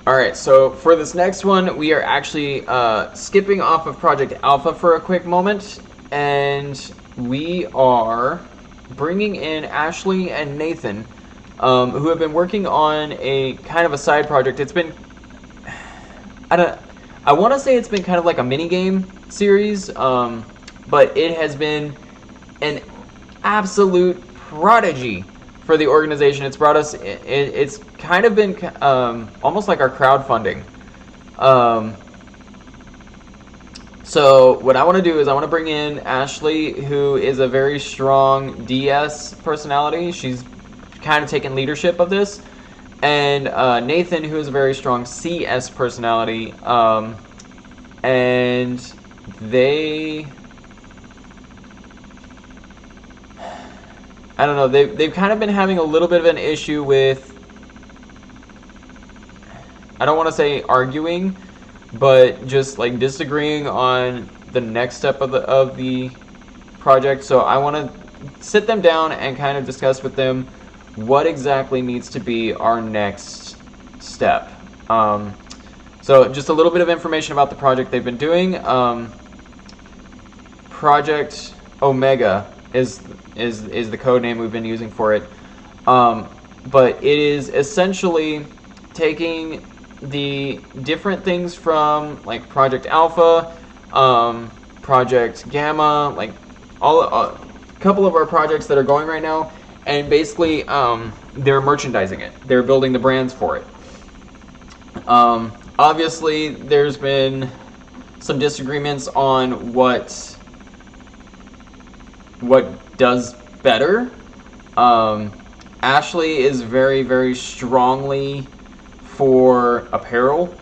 Alright, so for this next one, we are actually skipping off of Project Alpha for a quick moment, and we are bringing in Ashley and Nathan, who have been working on a kind of a side project. It's been, I want to say it's been kind of like a mini game series, but it has been an absolute prodigy for the organization. It's brought us. It's kind of been almost like our crowdfunding. So what I want to do is I want to bring in Ashley, who is a very strong DS personality. She's kind of taken leadership of this, and Nathan, who is a very strong CS personality, and they. I don't know, they've kind of been having a little bit of an issue with, I don't want to say arguing, but just like disagreeing on the next step of the project. So I want to sit them down and kind of discuss with them what exactly needs to be our next step. So just a little bit of information about the project they've been doing. Project Omega is the code name we've been using for it, but it is essentially taking the different things from like Project Alpha, Project Gamma, like a couple of our projects that are going right now, and basically they're merchandising it. They're building the brands for it. Obviously, there's been some disagreements on what does better. Ashley is very, very strongly for apparel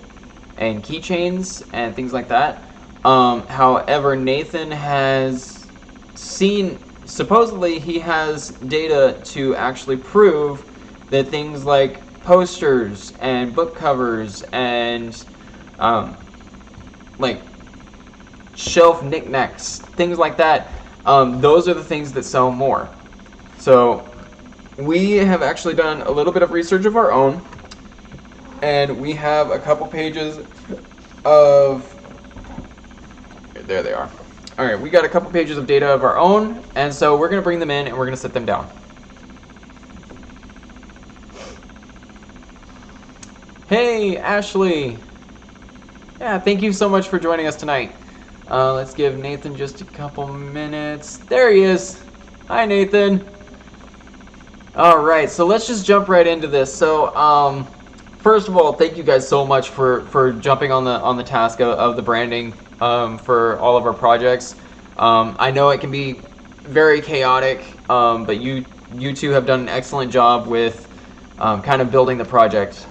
and keychains and things like that. However, Nathan has seen, supposedly he has data to actually prove that things like posters and book covers and like shelf knickknacks, things like that, those are the things that sell more. So we have actually done a little bit of research of our own, and we have a couple pages of, there they are. All right, we got a couple pages of data of our own, and so we're going to bring them in and we're going to sit them down. Hey, Ashley. Yeah, thank you so much for joining us tonight. Let's give Nathan just a couple minutes. There he is. Hi, Nathan. All right, so let's just jump right into this. So, first of all, thank you guys so much for jumping on the task of the branding for all of our projects. I know it can be very chaotic, but you two have done an excellent job with kind of building the project.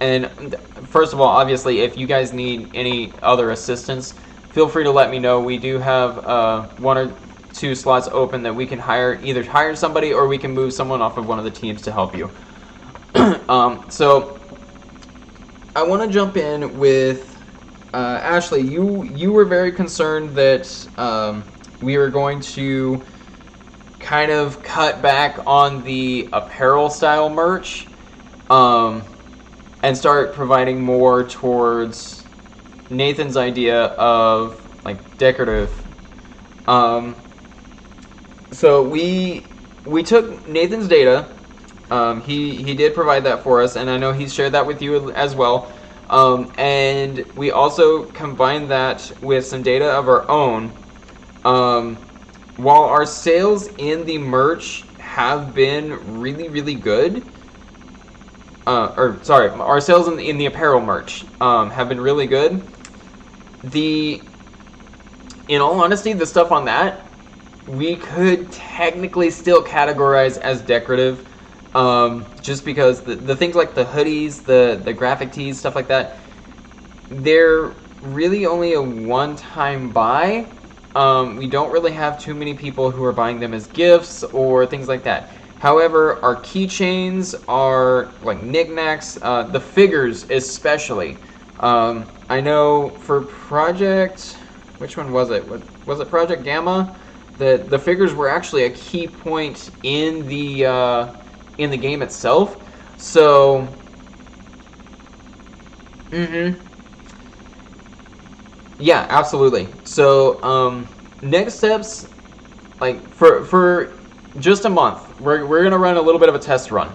And first of all, obviously, if you guys need any other assistance, feel free to let me know. We do have 1 or 2 slots open that we can either hire somebody or we can move someone off of one of the teams to help you. So I want to jump in with Ashley. You were very concerned that we were going to kind of cut back on the apparel style merch. And start providing more towards Nathan's idea of like decorative. So we took Nathan's data. He did provide that for us, and I know he's shared that with you as well. And we also combined that with some data of our own. While our sales in the merch have been really, really good, our sales in the apparel merch have been really good. In all honesty, the stuff on that we could technically still categorize as decorative, just because the things like the hoodies, the graphic tees, stuff like that, they're really only a one-time buy. We don't really have too many people who are buying them as gifts or things like that. However, our keychains, our like knickknacks, the figures especially. I know for Project, which one was it? Was it Project Gamma? The figures were actually a key point in the game itself. So Mm-hmm. Yeah, absolutely. So, next steps, like for just a month, we're gonna run a little bit of a test run,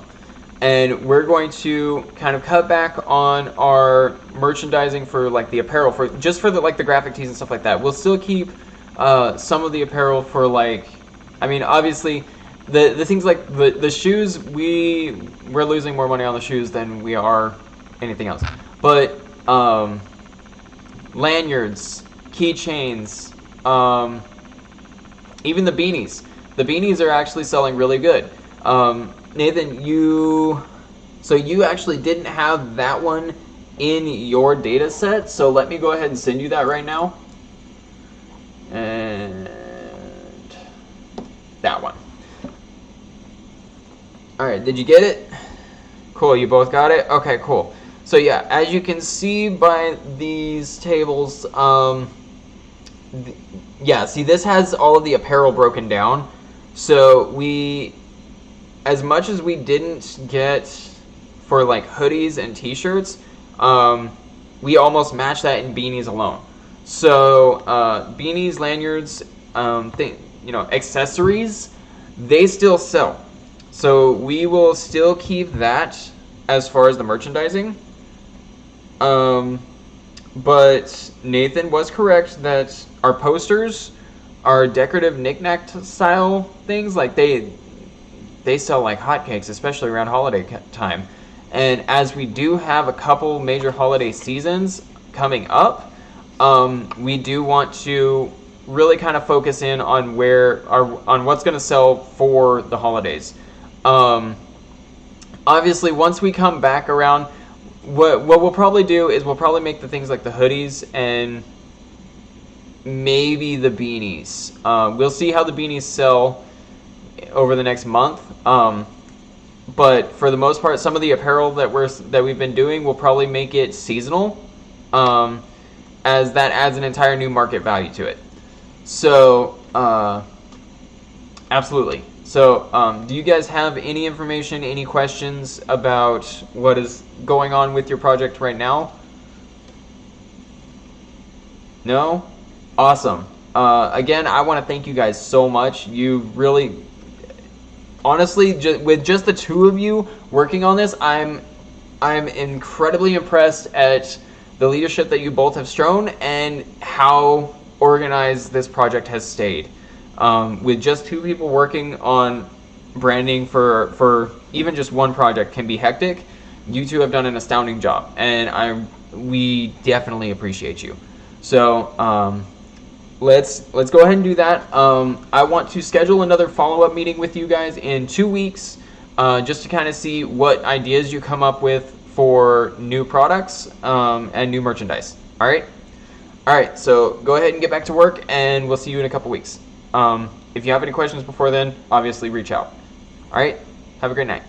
and we're going to kind of cut back on our merchandising for like the apparel for just for the like the graphic tees and stuff like that. We'll still keep some of the apparel for like, I mean, obviously. The things like the shoes, we're losing more money on the shoes than we are anything else. But lanyards, keychains, even the beanies. The beanies are actually selling really good. Nathan, you actually didn't have that one in your data set, so let me go ahead and send you that right now. And that one. All right, did you get it? Cool, you both got it? Okay, cool. So yeah, as you can see by these tables, yeah, see this has all of the apparel broken down. So as much as we didn't get for like hoodies and t-shirts, we almost matched that in beanies alone. So beanies, lanyards, accessories, they still sell. So we will still keep that as far as the merchandising. But Nathan was correct that our posters, our decorative knick-knack style things, like they sell like hotcakes, especially around holiday time. And as we do have a couple major holiday seasons coming up, we do want to really kind of focus in on on what's going to sell for the holidays. Obviously, once we come back around, what we'll probably do is we'll probably make the things like the hoodies and maybe the beanies. We'll see how the beanies sell over the next month. But for the most part, some of the apparel that we've been doing, we'll probably make it seasonal, as that adds an entire new market value to it. So, absolutely. So, do you guys have any information, any questions about what is going on with your project right now? No? Awesome. Again, I want to thank you guys so much. You really, honestly, with just the two of you working on this, I'm incredibly impressed at the leadership that you both have shown and how organized this project has stayed. With just two people working on branding for even just one project can be hectic. You two have done an astounding job, and we definitely appreciate you. So let's go ahead and do that. I want to schedule another follow-up meeting with you guys in 2 weeks, just to kind of see what ideas you come up with for new products and new merchandise. All right. So go ahead and get back to work, and we'll see you in a couple weeks. If you have any questions before then, obviously reach out. All right. Have a great night.